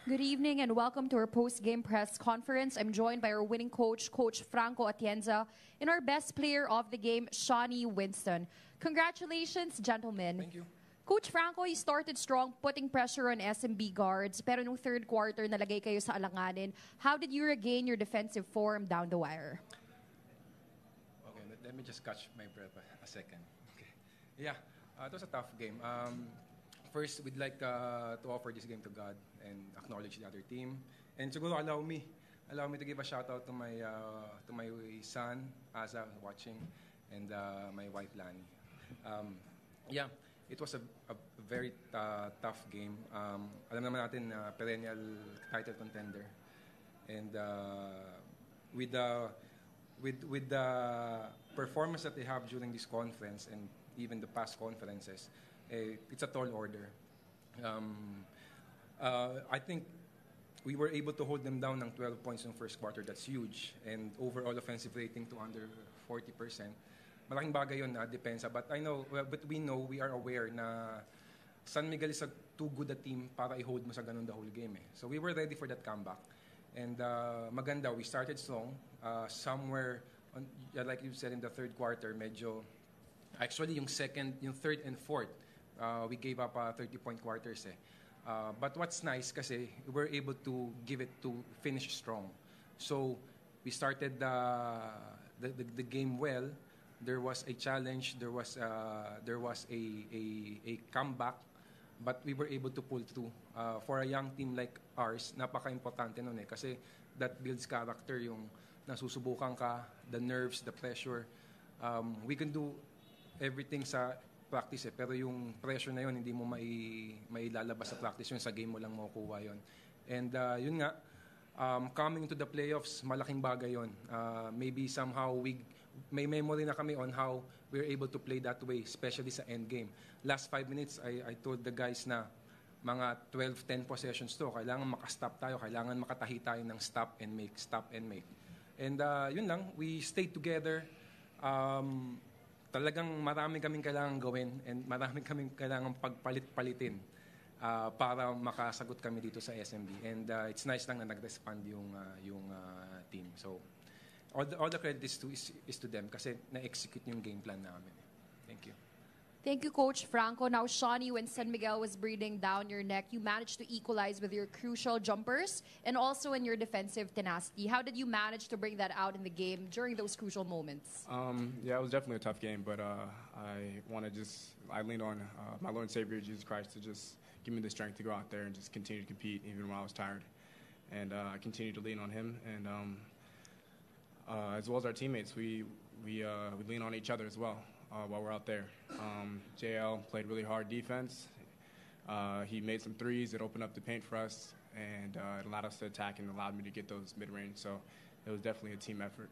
Good evening and welcome to our post-game press conference. I'm joined by our winning coach, Coach Franco Atienza, and our best player of the game, Shawnee Winston. Congratulations, gentlemen. Thank you. Coach Franco, you started strong, putting pressure on SMB guards, pero nung third quarter, nalagay kayo sa alanganin. How did you regain your defensive form down the wire? Okay, let me just catch my breath a second. Okay. Yeah, it was a tough game. First, we'd like to offer this game to God and acknowledge the other team. And siguro allow me to give a shout out to my son, Asa, watching, and my wife, Lani. Yeah, it was a very tough game. Alam naman natin perennial title contender. And with the performance that they have during this conference and even the past conferences, it's a tall order. I think we were able to hold them down ng 12 points in the first quarter. That's huge. And overall offensive rating to under 40%. Malaking bagay yun na depensa. But we are aware na San Miguel is too good a team para i-hold mo sa ganun the whole game. So we were ready for that comeback. And maganda, we started strong. Somewhere, like you said, in the third quarter, medyo, actually yung third and fourth, we gave up 30-point quarters. But what's nice kasi we were able to give it to finish strong. So we started the game well. There was a challenge. There was a comeback, but we were able to pull through. For a young team like ours, napaka-importante nun kasi that builds character. Yung nasusubukan ka, the nerves, the pressure. We can do everything sa practice pero yung pressure na yun hindi mo mailalabas sa practice yun, sa game mo lang makukuha yun. And yun nga, coming to the playoffs, malaking bagay yun. Maybe somehow may memory na kami on how we were able to play that way, especially sa end game. Last 5 minutes, I told the guys na mga 12-10 possessions to, kailangan makastop tayo, kailangan makatahi tayo ng stop and make. And yun lang, we stayed together. Talagang marami kaming kailangan gawin and marami kaming kailangan pagpalit-palitin para makasagot kami dito sa SMB. And it's nice lang na nag-respond yung team. So all the credit is to them kasi na-execute yung game plan namin. Thank you. Thank you, Coach Franco. Now, Shawnee, when San Miguel was breathing down your neck, you managed to equalize with your crucial jumpers and also in your defensive tenacity. How did you manage to bring that out in the game during those crucial moments? Yeah, it was definitely a tough game, but I leaned on my Lord and Savior, Jesus Christ, to just give me the strength to go out there and just continue to compete even when I was tired. And I continued to lean on him, and as well as our teammates, we lean on each other as well. While we're out there. JL played really hard defense. He made some threes that opened up the paint for us, and it allowed us to attack and allowed me to get those mid-range. So it was definitely a team effort.